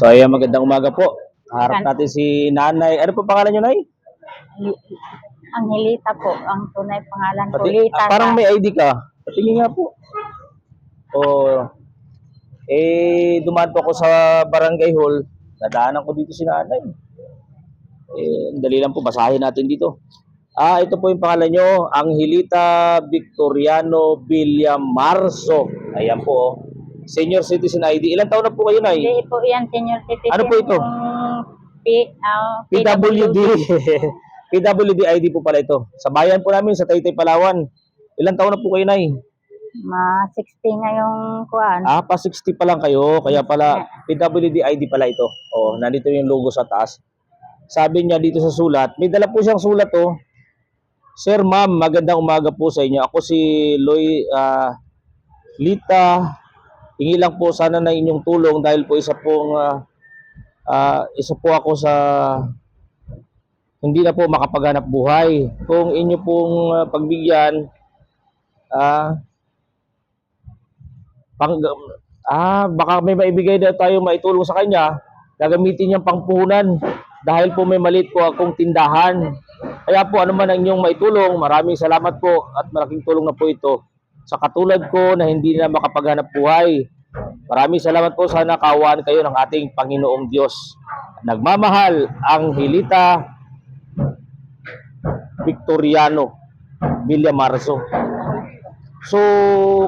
So ayan, magandang umaga po. Harap natin si Nanay. Ano po pangalan niyo, Nay? Angelita po, ang tunay pangalan ko. Parang may ID ka. Patingin nga po. Dumaan po ako sa barangay hall. Nadaanan ko dito si Nanay. Dali lang po, basahin natin dito. Ito po yung pangalan nyo, Angelita Victoriano Villamarzo. Ayan po. Senior Citizen ID. Ilang taon na po kayo, Nay? Hindi po yan, senior citizen. Ano po ito? PWD. PWD ID po pala ito. Sa bayan po namin, sa Taytay, Palawan. Ilang taon na po kayo, Nay? 60 na yung kuwan. Pa 60 pa lang kayo. Kaya pala, PWD ID pala ito. Nandito yung logo sa taas. Sabi niya dito sa sulat, may dala po siyang sulat, oh. Sir, ma'am, magandang umaga po sa inyo. Ako si Lita. Hingi lang po sana ng inyong tulong dahil po isa po ako sa hindi na po makapaghanap buhay. Kung inyo pong pagbigyan, baka may maibigay na tayo maitulong sa kanya, gagamitin niyang pangpuhunan dahil po may maliit po akong tindahan. Kaya po ano man ang inyong maitulong, maraming salamat po at malaking tulong na po ito sa katulad ko na hindi na makapaghanap buhay. Maraming salamat po, sana kaawaan kayo ng ating Panginoong Diyos. Nagmamahal, Angelita Victoriano Villamarzo. So,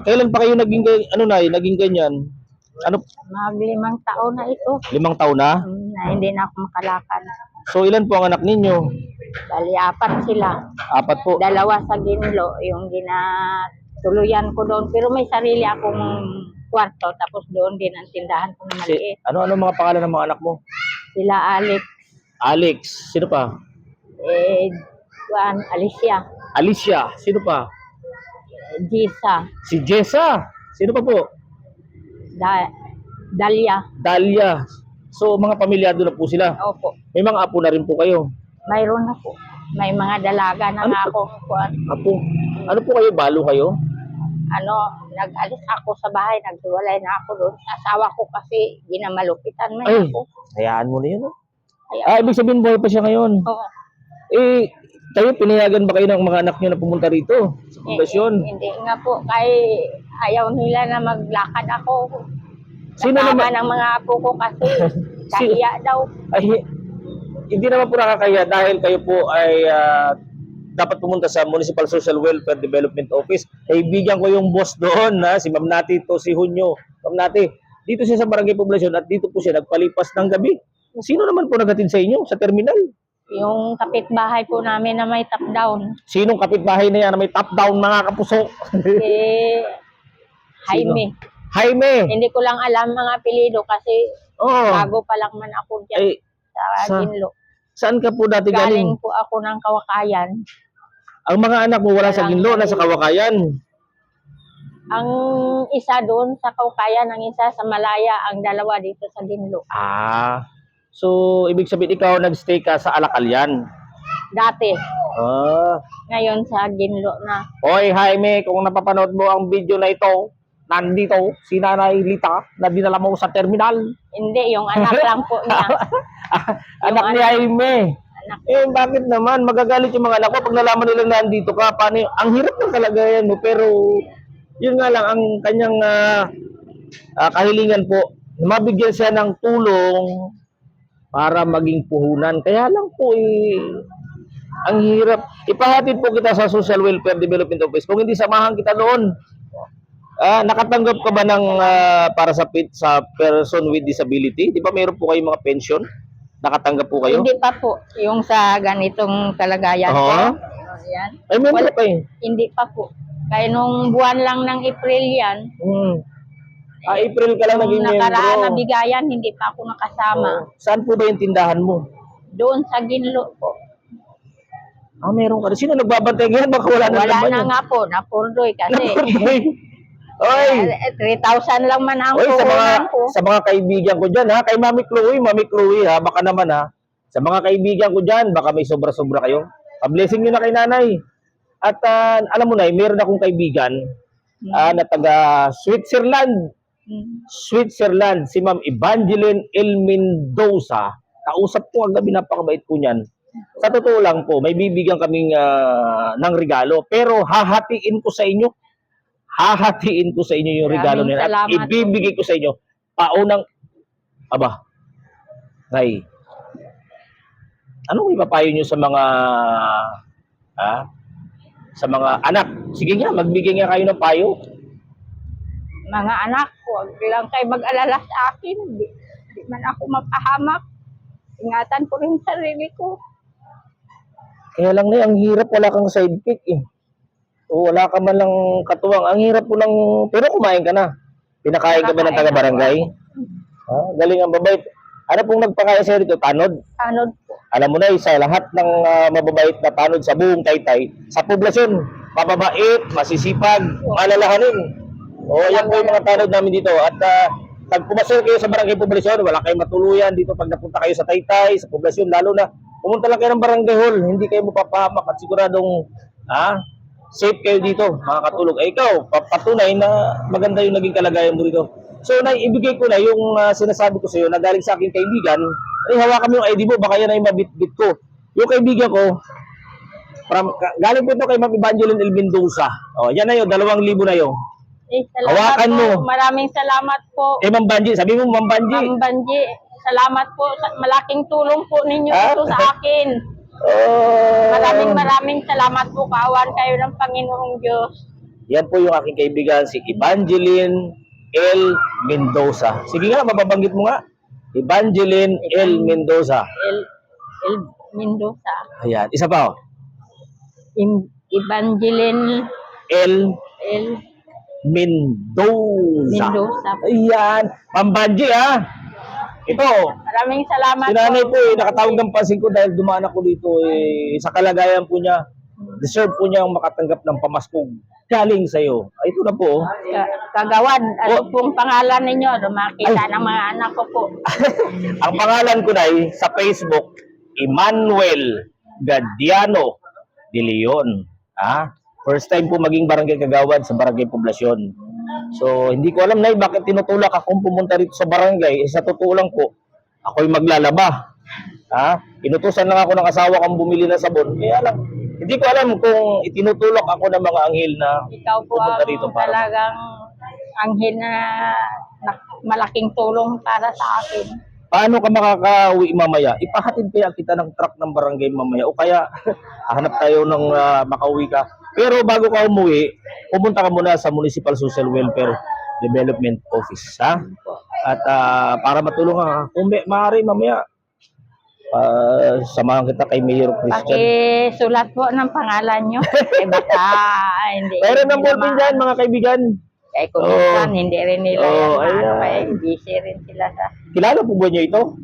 kailan pa kayo naging ganyan? Ano? Mag 5 taon na ito. 5 taon na? Na hindi na ako makalakad. So, ilan po ang anak ninyo? Bali, 4 sila. 4 po. 2 sa Ginlo, yung ginatuluyan ko doon. Pero may sarili akong kwarto, tapos doon din ang tindahan ko na maliit. Ano mga pangalan ng mga anak mo? Sila Alex. Sino pa? Alicia. Alicia. Sino pa? Jisa. Si Jessa. Sino pa po? Dalia. So, mga pamilyado na po sila. Opo. May mga apo na rin po kayo. Mayroon na po. May mga dalaga na nga ako. Apo. Ano po kayo? Balo kayo? Nag-alis ako sa bahay. Naghiwalay na ako doon. Asawa ko kasi ginamalupitan mo ako. Hayaan mo na yun. Ibig sabihin buhay pa siya ngayon. Oo. Kayo, pinayagan ba kayo ng mga anak nyo na pumunta rito sa pundasyon? Hindi nga po. Kaya ayaw nila na maglakad ako. Sino naman ng mga apo ko kasi kaya daw. Hindi naman po nakakaya dahil kayo po ay dapat pumunta sa Municipal Social Welfare Development Office. Kaibigan ko yung boss doon, si Ma'am Nati to, si Hunyo. Ma'am Nati, dito siya sa Barangay Poblasyon at dito po siya nagpalipas ng gabi. Sino naman po naghatid sa inyo sa terminal? Yung kapitbahay po namin na may top down. Sinong kapitbahay na yan na may top down, mga kapuso? Si Jaime. Jaime. Hindi ko lang alam mga apelyido kasi bago pa lang man ako dyan sa Ginlo. Saan ka po dati galing? Galing po ako ng Kawakayan. Ang mga anak mo wala sa Ginlo, nasa Kawakayan. Ang isa doon sa Kawakayan, ang isa sa Malaya, ang dalawa dito sa Ginlo. So ibig sabihin ikaw nagstay ka sa Alacalyan? Dati. Ngayon sa Ginlo na. Hoy Jaime, kung napapanood mo ang video na ito, nandito si Nanay Lita na dinala mo sa terminal. Hindi, yung anak lang po niya. Anak ni Jaime. Bakit naman? Magagalit yung mga anak ko pag nalaman nila na nandito ka. Paano? Ang hirap ng kalagayan mo. Pero yun nga lang ang kanyang kahilingan po. Mabigyan siya ng tulong para maging puhunan. Kaya lang po ang hirap. Ipahatid po kita sa Social Welfare Development Office. Kung hindi, samahan kita doon. Nakatanggap ka ba ng para sa person with disability? Di ba mayroon po kayong mga pension? Nakatanggap po kayo? Hindi pa po. Yung sa ganitong kalagayan ko. Yan. Ay, meron pa eh. Hindi pa po. Kaya nung buwan lang ng April yan. April ka lang naging membro. Nakaraan na bigayan, hindi pa ako nakasama. Saan po ba yung tindahan mo? Doon sa Ginlo po. Meron ka. Sino nagbabantay ngayon? Baka wala na naman. Wala na nga po. Napurdoy kasi. Oy! 3,000 lang man ang puhunan ko. Sa mga kaibigan ko dyan, Kay Mami Chloe, baka naman, Sa mga kaibigan ko dyan, baka may sobra-sobra kayo. Pa-blessing nyo na kay Nanay. At alam mo na, meron akong kaibigan na taga Switzerland. Switzerland, si Ma'am Evangeline L. Mendoza. Kausap ko ang gabi, napakabait po niyan. Sa totoo lang po, may bibigyan kaming ng regalo, pero hahatiin ko sa inyo. Hahatiin ko sa inyo yung regalo Maraming nila at salamat ibibigay ko sa inyo. Paunang, aba, Nay, anong ipapayo nyo sa mga, sa mga anak? Sige nga, magbigay nga kayo ng payo. Mga anak, huwag lang kayo mag-alala sa akin. Di man ako mapahamak. Ingatan ko rin sarili ko. Kaya lang na, ang hirap, wala kang sidekick eh. O wala ka man lang katuwang. Ang hirap po lang, pero kumain ka na. Pinakain ka ba ng taga-barangay? Galing ang babait. Ano pong nagpakain sa'yo dito? Tanod? Tanod po. Alam mo na, sa lahat ng mababait na tanod sa buong Taytay, sa poblasyon, mababait, masisipag, malalahanin. O, yan po yung mga tanod namin dito. At pag pumasok kayo sa barangay poblasyon, wala kayong matuluyan dito pag napunta kayo sa Taytay, sa poblasyon, lalo na pumunta lang kayo ng barangay hall, hindi kayo mapapahamak at siguradong safe kayo dito, makakatulog. Ikaw, patunay na maganda yung naging kalagayan mo dito. So, ibigay ko na yung sinasabi ko sa iyo na galing sa aking kaibigan. Hawakan mo yung ID mo, baka yan ay mabitbit ko. Yung kaibigan ko, galing po ito kay Ma'am Evangeline L. Mendoza. O, yan na yun, 2,000 na yun. Salamat Hawakan po. mo. Maraming salamat po. Ma'am Banji, sabi mo Ma'am Banji. Ma'am Banji, salamat po. Malaking tulong po ninyo ito sa akin. Maraming salamat po. Kawan kayo ng Panginoong Diyos. Yan po yung aking kaibigan, si Evangeline L. Mendoza. Sige nga, mababanggit mo nga. Evangeline L. Mendoza. El Mendoza. Ayan, isa pa oh. Evangeline L. L. Mendoza. Mendoza. Ayan, Ma'am Banji Ito, Maraming salamat si nanay po nakatawag ng pansin ko dahil dumaan ako dito sa kalagayan po niya. Deserve po niyang makatanggap ng pamaskog galing sa iyo. Ito na po. Kagawad, ano pong pangalan ninyo? Makita ng mga anak ko po. Ang pangalan ko na sa Facebook, Emmanuel Gadiano de Leon. First time po maging barangay kagawad sa barangay poblasyon. So, hindi ko alam na bakit tinutulak akong pumunta rito sa barangay. Sa totoo lang po, ako'y maglalaba. Inutusan lang ako ng asawa kong bumili ng sabon. Kaya lang, hindi ko alam kung itinutulak ako ng mga anghel na ikaw po pumunta ang rito para talagang anghel na malaking tulong para sa akin. paano ka makakauwi mamaya? Ipahatid kaya kita ng truck ng barangay mamaya o kaya hanap tayo ng makauwi ka. Pero bago ka umuwi, pumunta ka muna sa Municipal Social Welfare Development Office, At para matulungan ka, kung maaari mamaya, samahan kita kay Mayor Christian. Pakisulat po ng pangalan nyo. Baka hindi. Meron ng ballpen dyan, mga kaibigan. Kaya kung minsan, hindi rin nila kaya busy rin sila sa... Kilala po ba niyo ito?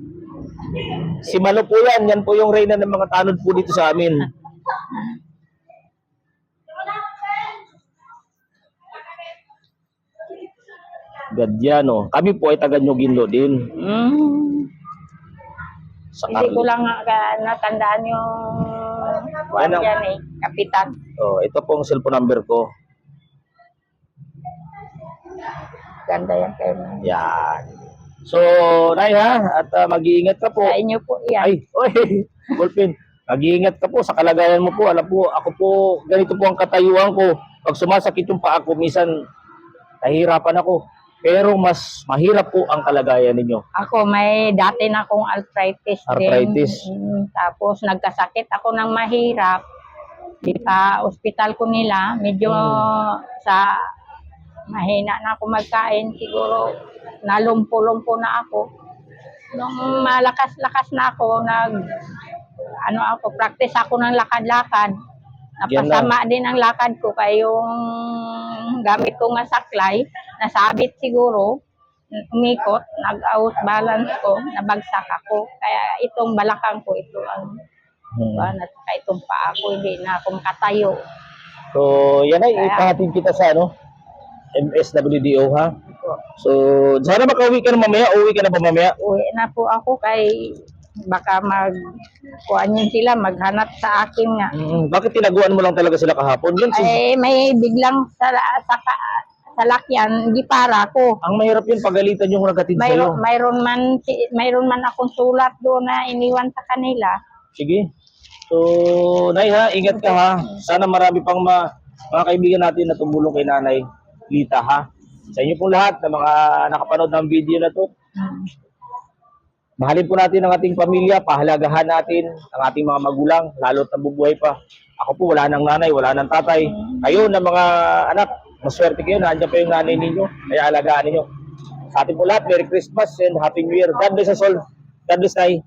Si Malo po yan po yung reyna ng mga tanod po dito sa amin. Gadiano. Kami po ay taga Nyoginlo din. Hindi ko lang natandaan yung yan kapitan. Ito po ang cellphone number ko. Ganda yan kayo. Yan. So, Nay at mag-iingat ka po. Sa inyo po yan. Ay, ballpen. Mag-iingat ka po sa kalagayan mo po. Alam po, ako po, ganito po ang katayuan ko. Pag sumasakit yung paa ko, minsan nahihirapan ako. Pero mas mahirap po ang kalagayan ninyo. Ako, may dati na akong arthritis. Tapos nagkasakit ako ng mahirap. Di pa ospital ko nila. Medyo sa mahina na ako magkain. Siguro nalumpo-lumpo na ako. Nung malakas-lakas na ako, practice ako ng lakad-lakad. Napasama din ang lakad ko kaya yung gamit ko nga saklay, nasabit siguro, umikot, nag-out balance ko, nabagsak ako. Kaya itong balakang ko, ito ang itong paa ko, hindi na ako makatayo. So, yan ay ipahatid kita sa MSWDO So, sana makauwi ka na mamaya, uwi ka na ba mamaya? Uwi na po ako kay baka kuhanin sila, maghanap sa akin nga. Bakit tinaguan mo lang talaga sila kahapon? May biglang salakyan, di para ko. Ang mahirap yun, pagalitan yung nagatid sa'yo. Mayroon man akong sulat doon na iniwan sa kanila. Sige. So, Nay ha, ingat ka ha. Sana marami pang mga kaibigan natin na tumulong kay Nanay Lita ha. Sa inyo pong lahat na mga nakapanood ng video na to, mahalin po natin ang ating pamilya, pahalagahan natin ang ating mga magulang, lalo't nabubuhay pa. Ako po, wala nang nanay, wala nang tatay. Kayo na mga anak, maswerte kayo, nandiyan pa yung nanay ninyo, kaya alagaan ninyo. Sa ating po lahat, Merry Christmas and Happy New Year. God bless us all. God bless, Nay.